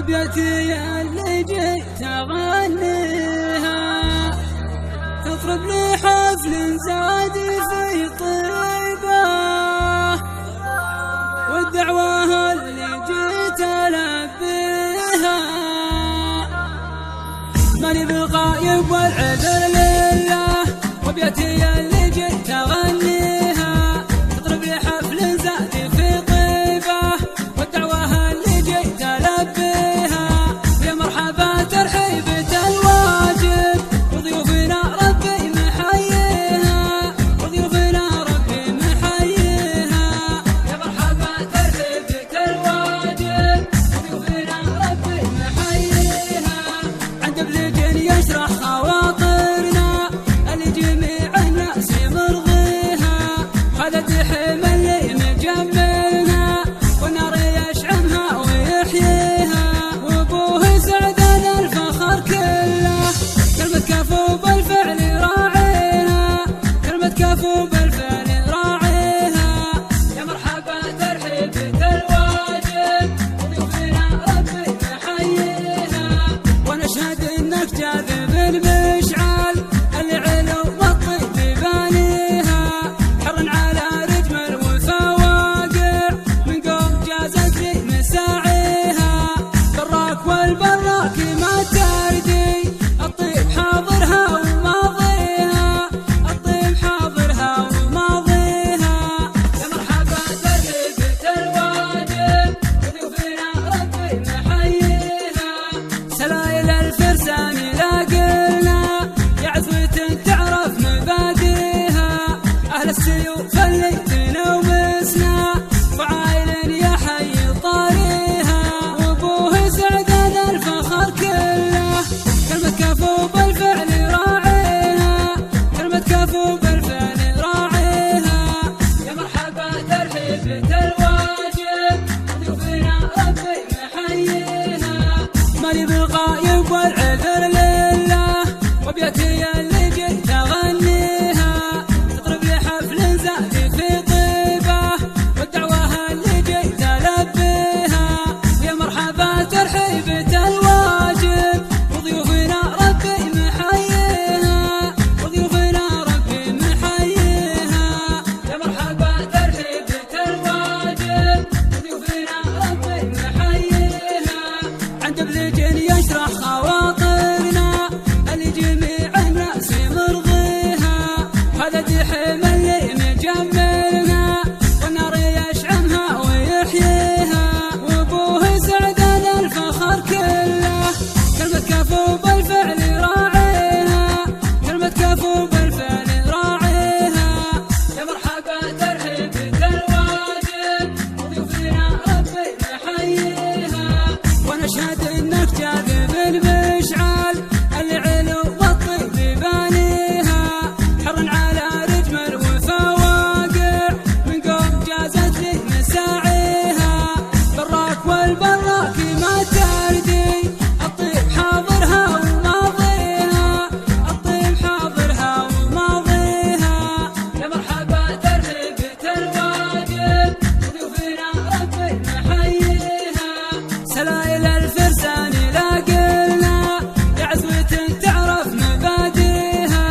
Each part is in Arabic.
وبيتي اللي جيت أغنيها تطرب لي حفل زاد في طيبة، والدعوة اللي جيت ألبيها ماني بالغايب والعذر لله، وبيتي اللي جيت أغنيها تطرب لي حفل زاد في طيبة، والدعوة اللي جيت ألبيها يا مرحبا ترحيبة الواجب، وضيوفنا ربي محييها وضيوفنا ربي محييها، يا مرحبا ترحيبة الواجب وضيوفنا ربي محييها، عند بلجن يشرح خواطرنا اللي جميع الناس مرضيها، هذا دحيم اللي مجملنا والنار يشعمها ويحييها، وابوه سعدان الفخر كله كلمة كفو بالفعل راعيها، كلمة كفو بالفعل راعيها، يا مرحبا ترحيبة الواجب وضيوفنا ربي محييها، ونشهد انك جاذب المشعل اللي علو والطيب بانيها، حر على رجم الوفا واقع من قوم جازت لي مساعيها، براك والبراك ما تردي الطيب حاضرها وماضيها، الطيب حاضرها وماضيها، يا مرحبا ترحيبة الواجب وضيوفنا ربي محييها، سلايل الفرسان لاقلنا يا عزوة تعرف مباديها، أهل السيوف اللي تنومسنا وعايل يا حي طاريها، وابوه سعدان الفخر كله كلمة كفو بالفعل راعيها، كلمة كفو بالفعل راعيها، يا مرحبا ترحيبة الواجب وضيوفنا ربي محييها، ماني بالغايب والعذر لله، وبيتي اللي جيت أغنيها تطرب لي حفل زاد في طيبة، والدعوة اللي جيت ألبيها يا مرحبا ترحيبة الواجب وضيوفنا ربي محييها وضيوفنا ربي محييها، يا مرحبا ترحيبة الواجب وضيوفنا ربي محييها، عند بلجن يشرح خواطرنا اللي جميع الناس مرضيها، هذا دحيم اللي مجملنا والنار يشعمها ويحييها، وابوه سعدان الفخر كله كلمة كفو بالفعل راعيها، كلمة كفو بالفعل راعيها، يا مرحبا ترحيبة الواجب وضيوفنا ربي محييها، ونشهد انك جاذب المشعل اللي علو والطيب بانيها، حر على رجم الوفا واقع من قوم جازت لي مساعيها، براك والبراك ما تردي الطيب حاضرها وماضيها، الطيب حاضرها وماضيها، يا مرحبا ترحيبة الواجب وضيوفنا ربي محييها، سلايل الفرسان لاقلنا يا عزوة تعرف مباديها،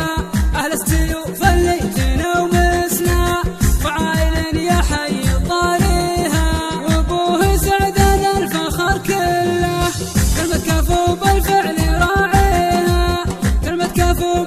أهل السيوف اللي تنومسنا وعايل يا حي طاريها، وابوه سعدان الفخر كله كلمة كفو بالفعل راعيها، كلمة كفو